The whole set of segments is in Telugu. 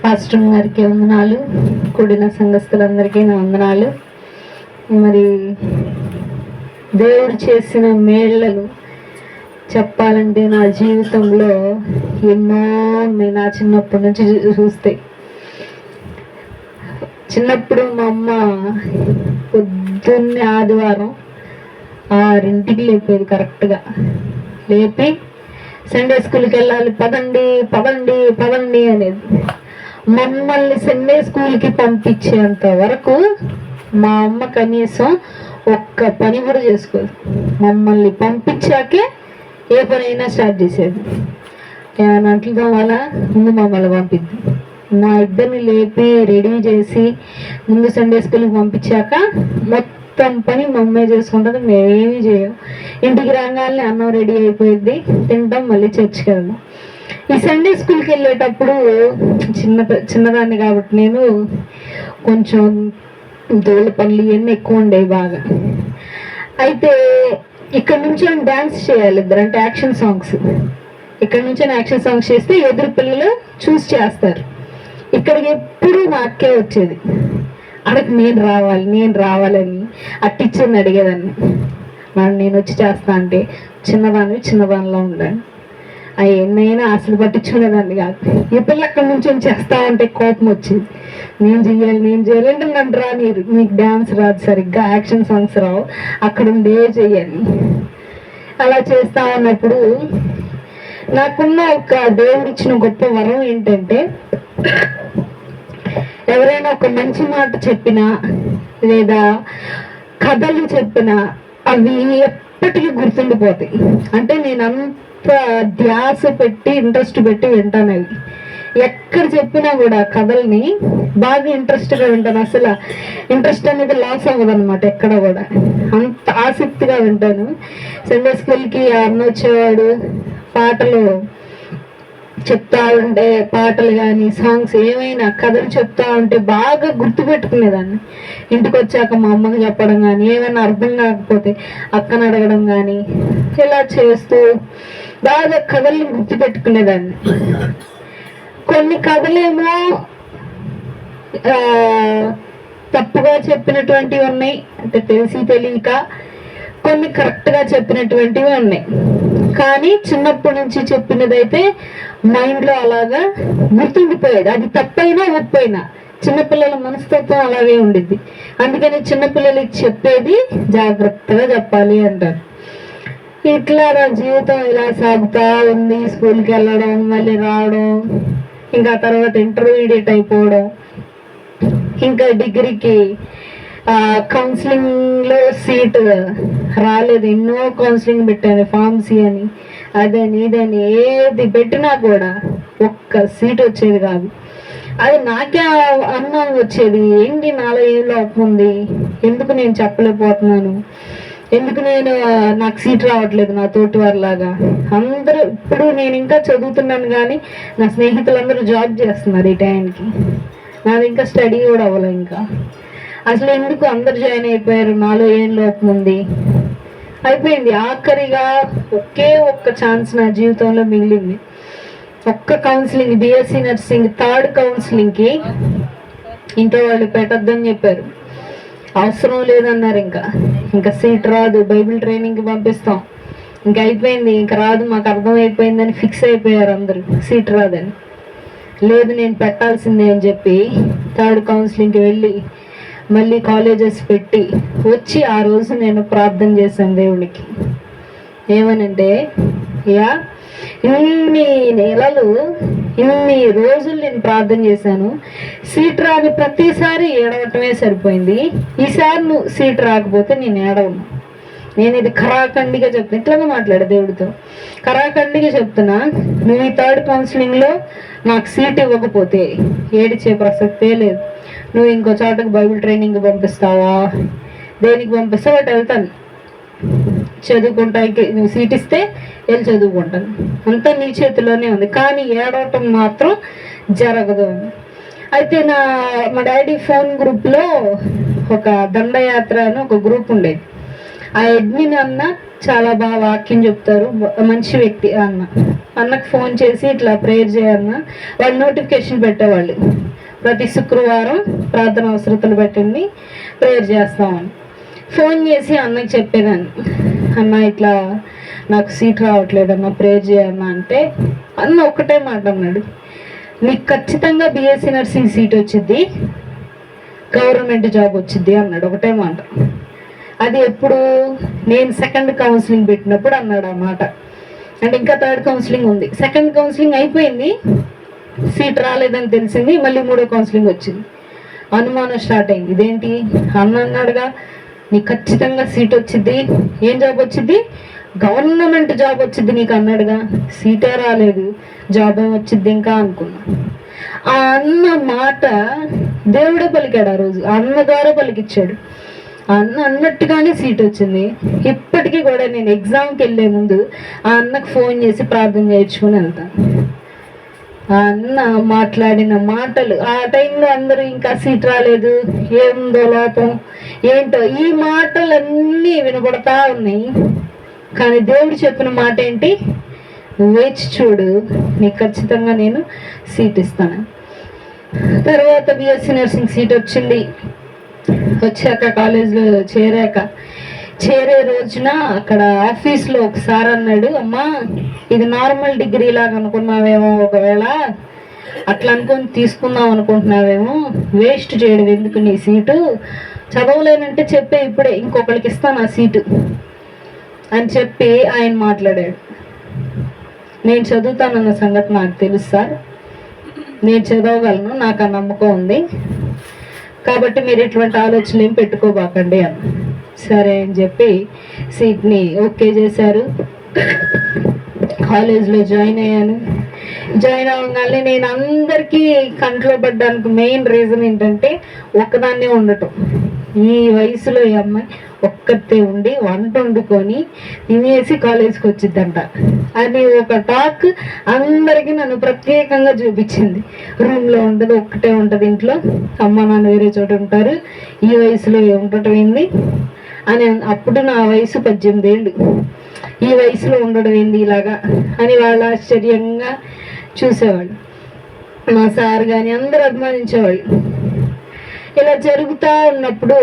పాస్టర్ గారికి వందనాలు, కూడిన సంఘస్థులందరికీ నా వందనాలు. మరి దేవుడు చేసిన మేళ్ళలు చెప్పాలంటే నా జీవితంలో ఎన్నో ఉన్నాయి. నా చిన్నప్పటి నుంచి చూస్తే, చిన్నప్పుడు మా అమ్మ పొద్దున్నే ఆదివారం 6ంటికి లేపేది. కరెక్ట్గా లేపి సండే స్కూల్కి వెళ్ళాలి, పదండి పదండి పదండి అనేది. మమ్మల్ని సండే స్కూల్కి పంపించేంత వరకు మా అమ్మ కనీసం ఒక్క పని కూడా చేసుకోదు. మమ్మల్ని పంపించాకే ఏ పని అయినా స్టార్ట్ చేసేది. ఏమైనా అంట్లుగా వల్ల ముందు మమ్మల్ని పంపిద్ది. మా ఇద్దరిని లేపి రెడీ చేసి ముందు సండే స్కూల్కి పంపించాక మొత్తం పని మా అమ్మాయి చేసుకుంటుంది, మేమేమీ చేయం. ఇంటికి రాగానే అన్నం రెడీ అయిపోయింది, తింటాం, మళ్ళీ చర్చికి వెళ్దాం. ఈ సండే స్కూల్కి వెళ్ళేటప్పుడు చిన్నదాన్ని కాబట్టి నేను కొంచెం దోళ్ళ పనులు ఇవన్నీ ఎక్కువ ఉండేవి బాగా. అయితే ఇక్కడ నుంచి డ్యాన్స్ చేయాలి ఇద్దరు, అంటే యాక్షన్ సాంగ్స్. ఇక్కడ నుంచి యాక్షన్ సాంగ్స్ చేస్తే ఎదురు పిల్లలు చూసి చేస్తారు. ఇక్కడికి ఎప్పుడు మా అక్కే వచ్చేది. అక్కడికి నేను రావాలని ఆ టీచర్ని అడిగేదాన్ని. నేను వచ్చి చేస్తా అంటే చిన్నదానిలో ఉండాను. అవి ఎన్నైనా అసలు పట్టించుకునేదాన్ని కాదు. ఈ పిల్ల అక్కడి నుంచి చేస్తా ఉంటే కోపం వచ్చేది. నేను చేయాలి అంటే నన్ను రానిరు, మీకు డ్యాన్స్ రాదు, సరిగ్గా యాక్షన్ సాంగ్స్ రావు, అక్కడ ఉండే చెయ్యాలి. అలా చేస్తా ఉన్నప్పుడు నాకున్న ఒక దేవుడిచ్చిన గొప్ప వరం ఏంటంటే, ఎవరైనా ఒక మంచి మాట చెప్పినా లేదా కథలు చెప్పినా అవి ఎప్పటికీ గుర్తుండిపోతాయి. అంటే నేను అంత ధ్యాస పెట్టి ఇంట్రెస్ట్ పెట్టి వింటాను. అవి ఎక్కడ చెప్పినా కూడా కథల్ని బాగా ఇంట్రెస్ట్గా వింటాను. అసలు ఇంట్రెస్ట్ అనేది లాస్ అవ్వదు అనమాట. ఎక్కడ కూడా అంత ఆసక్తిగా వింటాను. సండే స్కూల్కి అన్న వచ్చేవాడు, పాటలు చెప్తా ఉంటే, పాటలు కానీ సాంగ్స్ ఏమైనా కథలు చెప్తా ఉంటే బాగా గుర్తుపెట్టుకునేదాన్ని. ఇంటికి వచ్చాక మా అమ్మకి చెప్పడం కానీ, ఏమైనా అర్థం కాకపోతే అక్కను అడగడం కానీ, ఇలా చేస్తూ బాగా కథల్ని గుర్తుపెట్టుకునేదాన్ని. కొన్ని కథలేమో తప్పుగా చెప్పినటువంటివి ఉన్నాయి, అంటే తెలిసి తెలియక. కొన్ని కరెక్ట్గా చెప్పినటువంటివి ఉన్నాయి. కానీ చిన్నప్పటి నుంచి చెప్పినదైతే మైండ్లో అలాగా గుర్తుండిపోయేది. అది తప్పైనా ఒప్పైనా చిన్నపిల్లల మనస్తత్వం అలాగే ఉండిద్ది. అందుకని చిన్నపిల్లలకి చెప్పేది జాగ్రత్తగా చెప్పాలి అంటారు. ఇట్లా నా జీవితం ఇలా సాగుతా ఉంది. స్కూల్కి వెళ్ళడం, మళ్ళీ రావడం, ఇంకా తర్వాత ఇంటర్మీడియట్ అయిపోవడం, ఇంకా డిగ్రీకి కౌన్సిలింగ్ లో సీట్ రాలేదు. ఎన్నో కౌన్సిలింగ్ పెట్టాను, ఫార్మసీ అని, అదని ఇదని ఏది పెట్టినా కూడా ఒక్క సీట్ వచ్చేది కాదు. అది నాకే అనుమానం వచ్చేది, ఏంటి నాలో ఏం లోపం ఉంది, ఎందుకు నేను చెప్పలేకపోతున్నాను, ఎందుకు నాకు సీట్ రావట్లేదు నా తోటి వారిలాగా. అందరూ ఇప్పుడు నేను ఇంకా చదువుతున్నాను కానీ నా స్నేహితులందరూ జాబ్ చేస్తున్నారు ఈ టైంకి. నాది ఇంకా స్టడీ కూడా అవ్వలే. ఇంకా అసలు ఎందుకు అందరు జాయిన్ అయిపోయారు, నాలో ఏం లోపం ఉంది. అయిపోయింది. ఆఖరిగా ఒకే ఒక్క ఛాన్స్ నా జీవితంలో మిగిలింది. ఒక్క కౌన్సిలింగ్, బిఎస్సి నర్సింగ్ 3rd కౌన్సిలింగ్కి ఇంట్లో వాళ్ళు పెట్టొద్దని చెప్పారు. అవసరం లేదన్నారు. ఇంకా సీట్ రాదు, బైబిల్ ట్రైనింగ్కి పంపిస్తాం, ఇంకా అయిపోయింది, ఇంకా రాదు, మాకు అర్థమైపోయిందని ఫిక్స్ అయిపోయారు అందరూ, సీట్ రాదని. లేదు, నేను పెట్టాల్సిందే అని చెప్పి 3rd కౌన్సిలింగ్కి వెళ్ళి మళ్ళీ కాలేజెస్ పెట్టి వచ్చి ఆ రోజు నేను ప్రార్థన చేశాను దేవునికి. ఏమనంటే, ఇన్ని నెలలు, ఇన్ని రోజులు నేను ప్రార్థన చేశాను, సీట్ రాని ప్రతిసారి ఏడవటమే సరిపోయింది. ఈసారి నువ్వు సీట్ రాకపోతే నేను ఏడవను. నేను ఇది ఖరాఖండిగా చెప్తున్నా, ఇట్లాగా మాట్లాడే దేవుడితో ఖరాఖండిగా చెప్తున్నా, నువ్వు ఈ 3rd కౌన్సిలింగ్లో నాకు సీట్ ఇవ్వకపోతే ఏడిచే ప్రసక్తే లేదు. నువ్వు ఇంకో చోటకి బైబిల్ ట్రైనింగ్ పంపిస్తావా, దేనికి పంపిస్తావు అటు వెళ్తాను, చదువుకుంటానికి నువ్వు సీట్ ఇస్తే వెళ్ళి చదువుకుంటాను, అంతా నీ చేతిలోనే ఉంది, కానీ ఏడవటం మాత్రం జరగదు. అయితే మా డాడీ ఫోన్ గ్రూప్లో ఒక దండయాత్ర అని ఒక గ్రూప్ ఉండేది. ఆ అడ్మిన్ అన్న చాలా బాగా వాక్యం చెప్తారు, మంచి వ్యక్తి అన్న. అన్నకు ఫోన్ చేసి ఇట్లా ప్రేయర్ చేయన్న, వాళ్ళు నోటిఫికేషన్ పెట్టేవాళ్ళు ప్రతి శుక్రవారం ప్రార్థన అవసరతలు పెట్టండి ప్రేయర్ చేస్తామని. ఫోన్ చేసి అన్నకి చెప్పేదాన్ని, అన్న ఇట్లా నాకు సీట్ రావట్లేదు అన్న, ప్రేయర్ చేయన్నా అంటే అన్న ఒక్కటే మాట అన్నాడు, నీకు ఖచ్చితంగా బీఎస్సీ నర్సింగ్ సీట్ వచ్చింది, గవర్నమెంట్ జాబ్ వచ్చింది అన్నాడు. ఒకటే మాట. అది ఎప్పుడు నేను సెకండ్ కౌన్సిలింగ్ పెట్టినప్పుడు అన్నాడు ఆ మాట. అంటే ఇంకా థర్డ్ కౌన్సిలింగ్ ఉంది, సెకండ్ కౌన్సిలింగ్ అయిపోయింది, సీట్ రాలేదని తెలిసింది, మళ్ళీ మూడో కౌన్సిలింగ్ వచ్చింది. అనుమానం స్టార్ట్ అయింది, ఇదేంటి అన్న అన్నాడుగా నీకు ఖచ్చితంగా సీట్ వచ్చింది, ఏం జాబ్ వచ్చింది, గవర్నమెంట్ జాబ్ వచ్చింది నీకు అన్నాడుగా, సీటే రాలేదు, జాబ్ ఏం వచ్చింది ఇంకా అనుకున్నా. ఆ అన్న మాట దేవుడే పలికాడు ఆ రోజు, అన్న ద్వారా పలికిచ్చాడు. అన్న అన్నట్టుగానే సీట్ వచ్చింది. ఇప్పటికీ కూడా నేను ఎగ్జామ్కి వెళ్ళే ముందు ఆ అన్నకు ఫోన్ చేసి ప్రార్థన చేయించుకుని వెళ్తాను. ఆ అన్న మాట్లాడిన మాటలు, ఆ టైంలో అందరూ ఇంకా సీట్ రాలేదు, ఏముందో లోపం ఏంటో ఈ మాటలన్నీ వినపడతా ఉన్నాయి. కానీ దేవుడు చెప్పిన మాట ఏంటి, నువ్వు వేచి చూడు, నీకు ఖచ్చితంగా నేను సీట్ ఇస్తాను. తర్వాత బీఎస్సీ నర్సింగ్ సీట్ వచ్చింది. వచ్చాక కాలేజ్లో చేరే రోజున అక్కడ ఆఫీస్లో ఒకసారి అన్నాడు, అమ్మా ఇది నార్మల్ డిగ్రీ లాగా అనుకున్నావేమో, ఒకవేళ అట్లా అనుకుని తీసుకుందాం అనుకుంటున్నావేమో, వేస్ట్ చేయడం ఎందుకు నీ సీటు, చదవలేనంటే చెప్పే ఇప్పుడే ఇంకొకరికి ఇస్తాను ఆ సీటు అని చెప్పి ఆయన మాట్లాడాడు. నేను చదువుతానన్న సంగతి నాకు తెలుసు సార్, నేను చదవగలను, నాకు ఆ నమ్మకం ఉంది, కాబట్టి మీరు ఎటువంటి ఆలోచనలు ఏం పెట్టుకోబాకండి అన్న. సరే అని చెప్పి సీట్ని ఓకే చేశారు. కాలేజ్లో జాయిన్ అయ్యాను. జాయిన్ అవ్వగానే నేను అందరికీ కంట్లో పడ్డానికి మెయిన్ రీజన్ ఏంటంటే ఒక్కదాన్నే ఉండటం. ఈ వయసులో ఈ అమ్మాయి ఒక్కతే ఉండి వంట వండుకొని తినేసి కాలేజ్కి వచ్చిద్దంట అని ఒక టాక్ అందరికీ నన్ను ప్రత్యేకంగా చూపించింది. రూమ్లో ఉండదు, ఒక్కటే ఉంటుంది ఇంట్లో, అమ్మ నాన్న వేరే చోట ఉంటారు, ఈ వయసులో ఉండటం ఏంది అని. అప్పుడు నా వయసు 18 ఏళ్ళు, ఈ వయసులో ఉండడం ఏంది ఇలాగా అని వాళ్ళు ఆశ్చర్యంగా చూసేవాళ్ళు. మా సార్ కానీ అందరూ అభిమానించేవాళ్ళు. ఇలా జరుగుతూ ఉన్నప్పుడు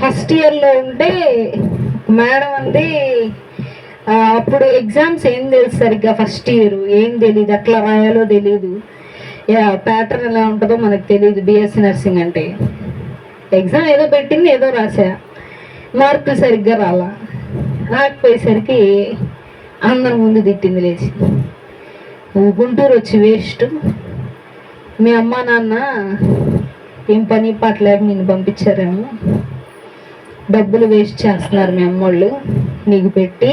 ఫస్ట్ ఇయర్లో ఉంటే మేడం అంది, అప్పుడు ఎగ్జామ్స్ ఏం తెలుసు సరిగ్గా, ఫస్ట్ ఇయర్ ఏం తెలియదు, ఎట్లా రాయాలో తెలియదు, ప్యాటర్న్ ఎలా ఉంటుందో మనకు తెలియదు. బీఎస్సీ నర్సింగ్ అంటే ఎగ్జామ్ ఏదో పెట్టింది, ఏదో రాసా, మార్కులు సరిగ్గా రాకపోయేసరికి అందరి ముందు తిట్టింది లేచి, గుంటూరు వచ్చి వేస్ట్, మీ అమ్మ నాన్న ఏం పని పాట లేక నిన్ను పంపించారేమో, డబ్బులు వేస్ట్ చేస్తున్నారు మీ అమ్మోళ్ళు నీకు పెట్టి,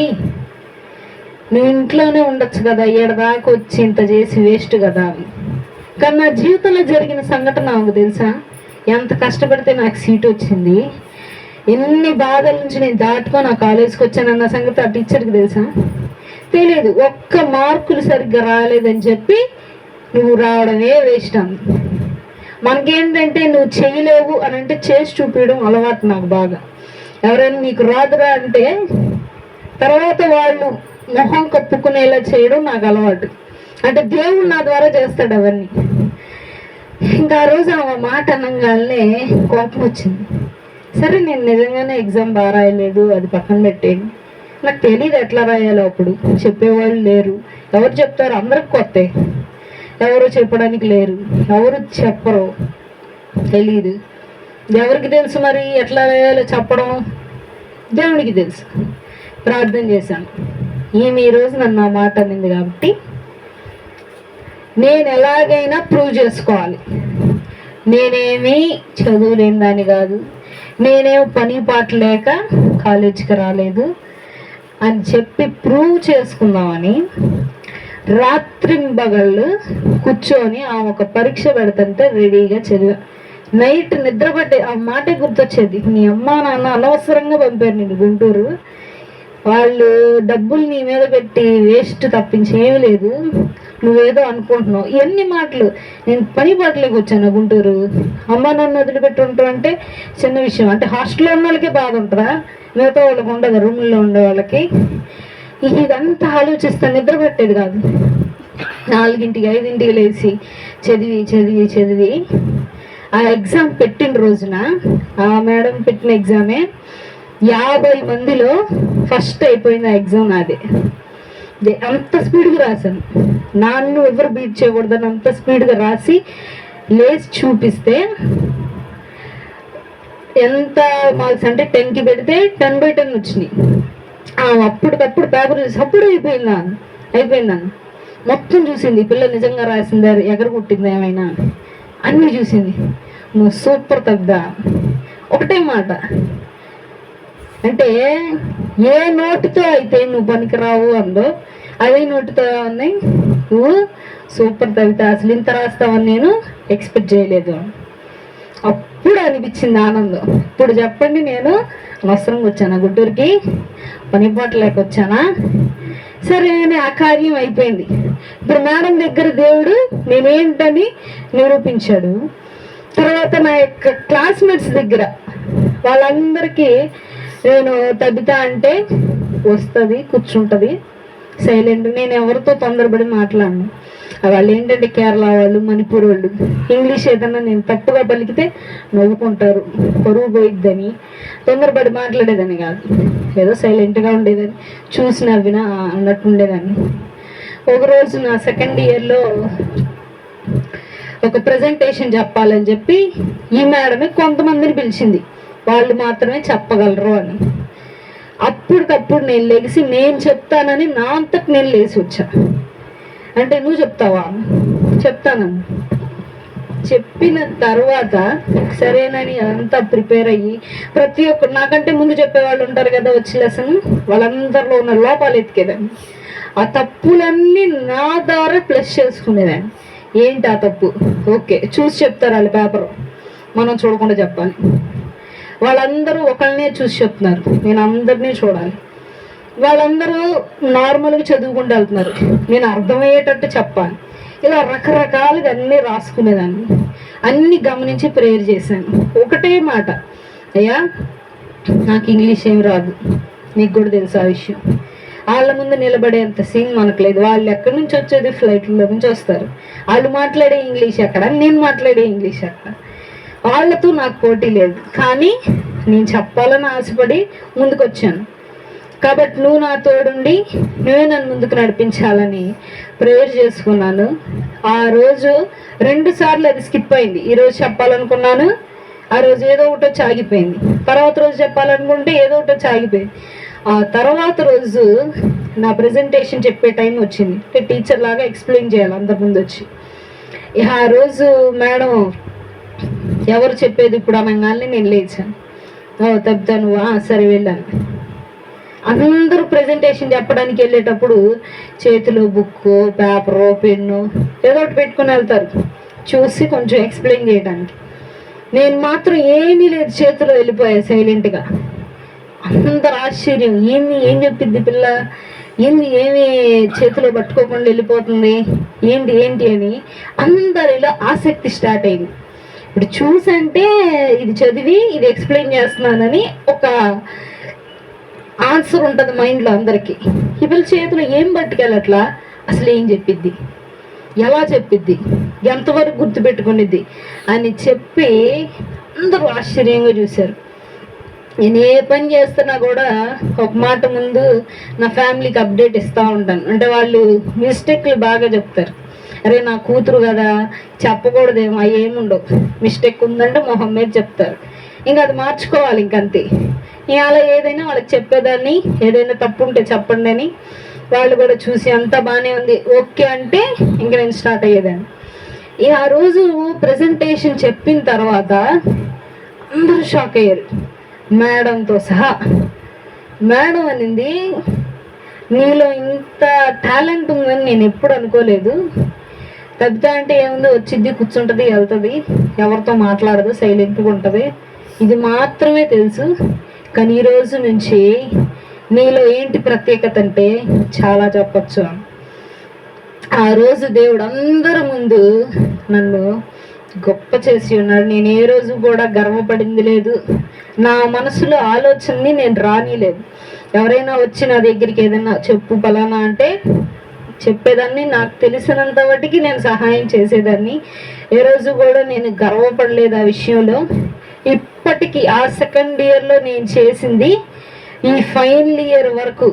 నువ్వు ఇంట్లోనే ఉండొచ్చు కదా, ఏడదాకా వచ్చి ఇంత చేసి వేస్ట్ కదా. కానీ నా జీవితంలో జరిగిన సంఘటన నాకు తెలుసా, ఎంత కష్టపడితే నాకు సీట్ వచ్చింది, ఎన్ని బాధల నుంచి నేను దాటుకొని ఆ కాలేజ్కి వచ్చానన్న సంగతి ఆ టీచర్కి తెలుసా, తెలియదు. ఒక్క మార్కులు సరిగ్గా రాలేదని చెప్పి నువ్వు రావడమే వేస్ట్ అంది. మనకేంటంటే నువ్వు చేయలేవు అని అంటే చేసి చూపించడం అలవాటు నాకు బాగా. ఎవరైనా నీకు రాదురా అంటే తర్వాత వాళ్ళు మొహం కప్పుకునేలా చేయడం నాకు అలవాటు. అంటే దేవుడు నా ద్వారా చేస్తాడు అవన్నీ. ఇంకా ఆ రోజు ఆ మాట అనగానే కోపం వచ్చింది. సరే నేను నిజంగానే ఎగ్జామ్ బాగా రాయలేదు, అది పక్కన పెట్టేది, నాకు తెలియదు ఎట్లా రాయాలో, అప్పుడు చెప్పేవాళ్ళు లేరు, ఎవరు చెప్తారు, అందరికి కొత్తే, ఎవరు చెప్పడానికి లేరు, ఎవరు చెప్పరు, తెలీదు. ఎవరికి తెలుసు మరి ఎట్లా రాయాలో చెప్పడం, దేవునికి తెలుసు. ప్రార్థన చేశాను, ఈమె ఈరోజు నన్ను ఆ మాట అనింది కాబట్టి నేను ఎలాగైనా ప్రూవ్ చేసుకోవాలి, నేనేమీ చదువులేని దాన్ని కాదు, నేనేం పని పాట లేక కాలేజీకి రాలేదు అని చెప్పి ప్రూవ్ చేసుకుందామని రాత్రింబగళ్ళు కూర్చొని ఆ ఒక పరీక్ష పెడుతుంటే రెడీగా చదివా. నైట్ నిద్రపట్టే ఆ మాటే గుర్తొచ్చేది, నీ అమ్మ నాన్న అనవసరంగా పంపారు నేను గుంటూరు, వాళ్ళు డబ్బులు నీ మీద పెట్టి వేస్ట్ తప్పించి ఏమీ లేదు, నువ్వేదో అనుకుంటున్నావు, ఎన్ని మాటలు. నేను పని పాటలోకి వచ్చాను గుంటూరు. అమ్మ నన్ను వదిలిపెట్టి ఉంటావు అంటే చిన్న విషయం. అంటే హాస్టల్లో ఉన్న వాళ్ళకే బాధ ఉంటుందా, మిగతా వాళ్ళకి ఉండదు, రూముల్లో ఉండే వాళ్ళకి. ఇదంతా ఆలోచిస్తాను, నిద్ర పెట్టేది కాదు. 4ంటికి 5ంటికి లేచి చదివి చదివి చదివి ఆ ఎగ్జామ్ పెట్టిన రోజున, ఆ మేడం పెట్టిన ఎగ్జామే 50 మందిలో ఫస్ట్ అయిపోయింది ఆ ఎగ్జామ్. నాది అంత స్పీడ్గా రాశాను. నన్ను ఎవరు బీట్ చేయకూడదని అంత స్పీడ్గా రాసి లేచి చూపిస్తే ఎంత మార్క్స్ అంటే 10కి పెడితే 10/10 వచ్చినాయి. అప్పటికప్పుడు పేపర్ చూసి అప్పుడు అయిపోయిందాన్ని మొత్తం చూసింది. పిల్ల నిజంగా రాసిందా, ఎగరగొట్టిందా, ఏమైనా అన్నీ చూసింది. నువ్వు సూపర్ తగ్గా, ఒకటే మాట. అంటే ఏ నోటితో అయితే నువ్వు పనికిరావు అందో అదే నోటితో ఉన్నాయి నువ్వు సూపర్ తగ్గితే, అసలు ఇంత రాస్తావని నేను ఎక్స్పెక్ట్ చేయలేదు. అప్పుడు అనిపించింది ఆనందం. ఇప్పుడు చెప్పండి, నేను అవసరంగా వచ్చానా గుంటూరుకి, పని పాట లేక వచ్చానా? సరే అని ఆ కార్యం అయిపోయింది. ఇప్పుడు మేడం దగ్గర దేవుడు నేనేంటని నిరూపించాడు. తర్వాత నా యొక్క క్లాస్మేట్స్ దగ్గర వాళ్ళందరికీ నేను తబిత అంటే వస్తుంది, కూర్చుంటుంది సైలెంట్. నేను ఎవరితో తొందరపడి మాట్లాడను. వాళ్ళు ఏంటంటే కేరళ వాళ్ళు, మణిపూర్ వాళ్ళు, ఇంగ్లీష్ ఏదన్నా నేను తప్పుగా పలికితే నవ్వుకుంటారు, పరువు పోయిద్దని తొందరపడి మాట్లాడేదని కాదు, ఏదో సైలెంట్గా ఉండేదని, చూసి నవ్వినా అన్నట్టు ఉండేదాన్ని. ఒకరోజు నా 2nd ఇయర్లో ఒక ప్రజెంటేషన్ చెప్పాలని చెప్పి ఈ మేడమే కొంతమందిని పిలిచింది, వాళ్ళు మాత్రమే చెప్పగలరు అని. అప్పటికప్పుడు నేను లెగిసి నేను చెప్తానని నా అంతకు నేను లేచి వచ్చా. అంటే నువ్వు చెప్తావా? చెప్తానని చెప్పిన తర్వాత సరేనని అంతా ప్రిపేర్ అయ్యి ప్రతి ఒక్కరు నాకంటే ముందు చెప్పేవాళ్ళు ఉంటారు కదా, వచ్చి లెసన్ వాళ్ళందరిలో ఉన్న లోపాలు ఎత్తికేదాన్ని. ఆ తప్పులన్నీ నా ద్వారా ప్లస్ చేసుకునేదాన్ని. ఏంటి ఆ తప్పు? ఓకే, చూసి చెప్తారు వాళ్ళు పేపర్, మనం చూడకుండా చెప్పాలి. వాళ్ళందరూ ఒకళ్ళనే చూసి చెప్తున్నారు, నేను అందరినీ చూడాలి. వాళ్ళందరూ నార్మల్గా చదువుకుంటూ వెళ్తున్నారు, నేను అర్థమయ్యేటట్టు చెప్పాలి. ఇలా రకరకాలుగా అన్నీ రాసుకునేదాన్ని. అన్నీ గమనించి ప్రేయర్ చేశాను. ఒకటే మాట, అయ్యా నాకు ఇంగ్లీష్ ఏమి రాదు, నీకు కూడా తెలుసు ఆ విషయం. వాళ్ళ ముందు నిలబడేంత సీన్ మనకు లేదు. వాళ్ళు ఎక్కడి నుంచి వచ్చేది, ఫ్లైట్లో నుంచి వస్తారు. వాళ్ళు మాట్లాడే ఇంగ్లీష్ ఎక్కడ, నేను మాట్లాడే ఇంగ్లీష్ ఎక్కడ. వాళ్ళతో నాకు పోటీ లేదు, కానీ నేను చెప్పాలని ఆశపడి ముందుకు వచ్చాను. కాబట్టి నువ్వు నా తోడుండి నువ్వే నన్ను ముందుకు నడిపించాలని ప్రేయర్ చేసుకున్నాను. ఆ రోజు 2 సార్లు అది స్కిప్ అయింది. ఈరోజు చెప్పాలనుకున్నాను, ఆ రోజు ఏదో ఒకటి వచ్చి ఆగిపోయింది. తర్వాత రోజు చెప్పాలనుకుంటే ఏదో ఒకటి వచ్చి ఆగిపోయింది. ఆ తర్వాత రోజు నా ప్రజెంటేషన్ చెప్పే టైం వచ్చింది. టీచర్ లాగా ఎక్స్ప్లెయిన్ చేయాలి అందరి ముందు వచ్చి. ఆ రోజు మేడం ఎవరు చెప్పేది ఇప్పుడు అనగానే నేను లేచాను. తప్పుతాను, సరే వెళ్ళాను. అందరూ ప్రజెంటేషన్ చెప్పడానికి వెళ్ళేటప్పుడు చేతిలో బుక్కు, పేపరు, పెన్ను ఏదో ఒకటి పెట్టుకుని వెళ్తారు చూసి కొంచెం ఎక్స్ప్లెయిన్ చేయడానికి. నేను మాత్రం ఏమీ లేదు, చేతిలో వెళ్ళిపోయా సైలెంట్గా. అందరు ఆశ్చర్యం, ఏం చెప్పిద్ది పిల్ల, ఏమి చేతిలో పట్టుకోకుండా వెళ్ళిపోతుంది, ఏంటి అని అందరిలో ఆసక్తి స్టార్ట్ అయింది. ఇప్పుడు చూసంటే ఇది చదివి ఇది ఎక్స్ప్లెయిన్ చేస్తున్నానని ఒక ఆన్సర్ ఉంటుంది మైండ్లో అందరికీ. ఇప్పుడు చేతిలో ఏం పట్టుకెళ్ళట్లా, అసలు ఏం చెప్పిద్ది, ఎలా చెప్పిద్ది, ఎంతవరకు గుర్తుపెట్టుకునిద్ది అని చెప్పి అందరూ ఆశ్చర్యంగా చూశారు. నేను ఏ పని చేస్తున్నా కూడా ఒక మాట ముందు నా ఫ్యామిలీకి అప్డేట్ ఇస్తూ ఉంటాను. అంటే వాళ్ళు మిస్టేక్లు బాగా చెప్తారు. అరే నా కూతురు కదా చెప్పకూడదేమో, అవి ఏముండవు, మిస్టేక్ ఉందంటే మొహం మీద చెప్తారు. ఇంకా అది మార్చుకోవాలి, ఇంకంతే. అలా ఏదైనా వాళ్ళకి చెప్పేదాన్ని, ఏదైనా తప్పు ఉంటే చెప్పండి అని. వాళ్ళు కూడా చూసి అంతా బాగానే ఉంది ఓకే అంటే ఇంక నేను స్టార్ట్ అయ్యేదాన్ని. ఆ రోజు ప్రజెంటేషన్ చెప్పిన తర్వాత అందరూ షాక్ అయ్యారు, మేడంతో సహా. మేడం అనింది, నీలో ఇంత టాలెంట్ ఉందని నేను ఎప్పుడు అనుకోలేదు. తబిత అంటే ఏముంది, వచ్చిద్ది, కూర్చుంటుంది, వెళ్తుంది, ఎవరితో మాట్లాడదు, సైలెంట్గా ఉంటుంది, ఇది మాత్రమే తెలుసు. కానీ ఈ రోజు నుంచి నీలో ఏంటి ప్రత్యేకత అంటే చాలా చెప్పచ్చు. ఆ ఆ రోజు దేవుడు అందరి ముందు నన్ను గొప్ప చేసి ఉన్నాడు. నేను ఏ రోజు కూడా గర్వపడింది లేదు. నా మనసులో ఆలోచనని నేను రానిలేదు. ఎవరైనా వచ్చి నా దగ్గరికి ఏదైనా చెప్పు పలానా అంటే చెప్పేదాన్ని, నాకు తెలిసినంత వాటికి నేను సహాయం చేసేదాన్ని. ఏ రోజు కూడా నేను గర్వపడలేదు ఆ విషయంలో. ఇప్పటికీ ఆ సెకండ్ ఇయర్లో నేను చేసింది ఈ ఫైనల్ ఇయర్ వరకు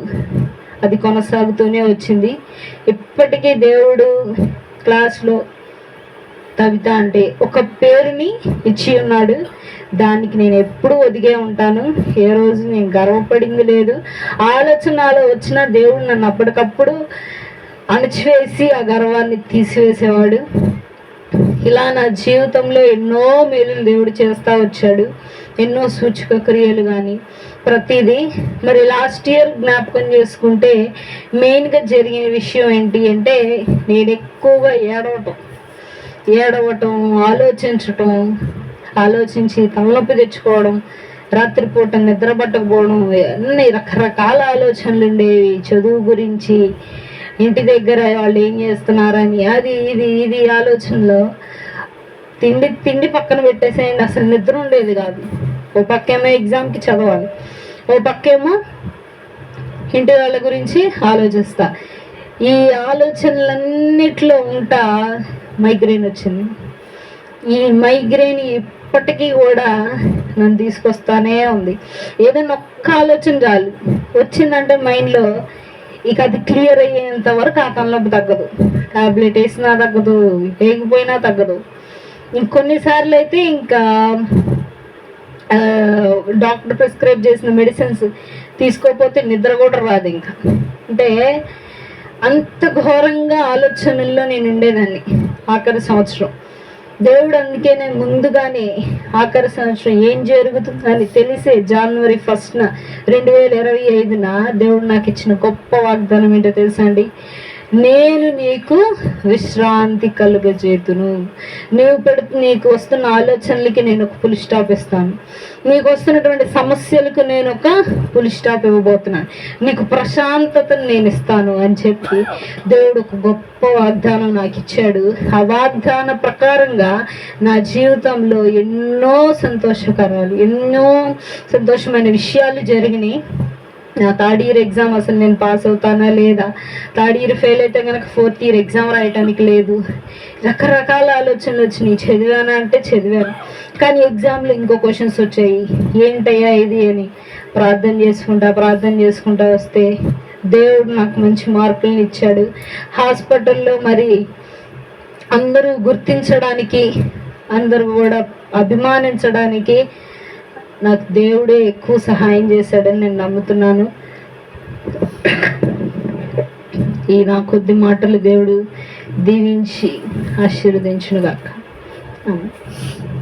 అది కొనసాగుతూనే వచ్చింది. ఇప్పటికీ దేవుడు క్లాస్లో కవిత అంటే ఒక పేరుని ఇచ్చి ఉన్నాడు. దానికి నేను ఎప్పుడూ ఒదిగే ఉంటాను. ఏ రోజు నేను గర్వపడింది లేదు. ఆలోచనలో వచ్చిన దేవుడు నన్ను అప్పటికప్పుడు అణచివేసి ఆ గర్వాన్ని తీసివేసేవాడు. ఇలా నా జీవితంలో ఎన్నో మేలులు దేవుడు చేస్తూ వచ్చాడు. ఎన్నో సూచక క్రియలు కానీ ప్రతిదీ. మరి లాస్ట్ ఇయర్ జ్ఞాపకం చేసుకుంటే మెయిన్గా జరిగిన విషయం ఏంటి అంటే, నేను ఎక్కువగా ఏడవటం, ఆలోచించి తలనొప్పి తెచ్చుకోవడం, రాత్రిపూట నిద్ర పట్టకపోవడం, అన్ని రకరకాల ఆలోచనలు ఉండేవి. చదువు గురించి, ఇంటి దగ్గర వాళ్ళు ఏం చేస్తున్నారని, అది ఇది ఆలోచనలో తిండి పక్కన పెట్టేసేయండి, అసలు నిద్ర ఉండేది కాదు. ఓ పక్కేమో ఎగ్జామ్కి చదవాలి, ఓ పక్కేమో ఇంటి వాళ్ళ గురించి ఆలోచిస్తా. ఈ ఆలోచనలన్నిట్లో ఉంటా మైగ్రేన్ వచ్చింది. ఈ మైగ్రేన్ ఇప్పటికీ కూడా నన్ను తీసుకొస్తానే ఉంది. ఏదైనా ఒక్క ఆలోచన చాలు వచ్చిందంటే మైండ్లో, ఇక అది క్లియర్ అయ్యేంత వరకు ఆ తలనొప్పి తగ్గదు. టాబ్లెట్ వేసినా తగ్గదు, వేగిపోయినా తగ్గదు. ఇంకొన్నిసార్లు అయితే ఇంకా డాక్టర్ ప్రిస్క్రైబ్ చేసిన మెడిసిన్స్ తీసుకోకపోతే నిద్ర కూడా రాదు. ఇంకా అంటే అంత ఘోరంగా ఆలోచనల్లో నేను ఉండేదాన్ని ఆఖరి సంవత్సరం. దేవుడు అందుకే నేను ముందుగానే ఆఖరి సంవత్సరం ఏం జరుగుతుందని తెలిసే జనవరి 1న 2025 దేవుడు నాకు ఇచ్చిన గొప్ప వాగ్దానం ఏంటో తెలుసా అండి? నేను నీకు విశ్రాంతి కలుగజేతును. నీకు వస్తున్న ఆలోచనలకి నేను ఒక ఫుల్ స్టాప్ ఇస్తాను. నీకు వస్తున్నటువంటి సమస్యలకు నేను ఒక ఫుల్ స్టాప్ ఇవ్వబోతున్నాను. నీకు ప్రశాంతతను నేను ఇస్తాను అని చెప్పి దేవుడు ఒక గొప్ప వాగ్దానం నాకు ఇచ్చాడు. ఆ వాగ్దాన ప్రకారంగా నా జీవితంలో ఎన్నో సంతోషమైన విషయాలు జరిగినాయి. నా థర్డ్ ఇయర్ ఎగ్జామ్ అసలు నేను పాస్ అవుతానా లేదా, థర్డ్ ఇయర్ ఫెయిల్ అయితే కనుక ఫోర్త్ ఇయర్ ఎగ్జామ్ రాయటానికి లేదు. రకరకాల ఆలోచనలు వచ్చినాయి. చదివానా అంటే చదివాను, కానీ ఎగ్జామ్లో ఇంకో క్వశ్చన్స్ వచ్చాయి. ఏంటయ్యా ఇది అని ప్రార్థన చేసుకుంటా వస్తే దేవుడు నాకు మంచి మార్కులను ఇచ్చాడు. హాస్పిటల్లో మరి అందరూ గుర్తించడానికి, అందరూ కూడా అభిమానించడానికి నాకు దేవుడే ఎక్కువ సహాయం చేశాడని నేను నమ్ముతున్నాను. ఈ నా కొద్ది మాటలు దేవుడు దీవించి ఆశీర్వదించునుగాక.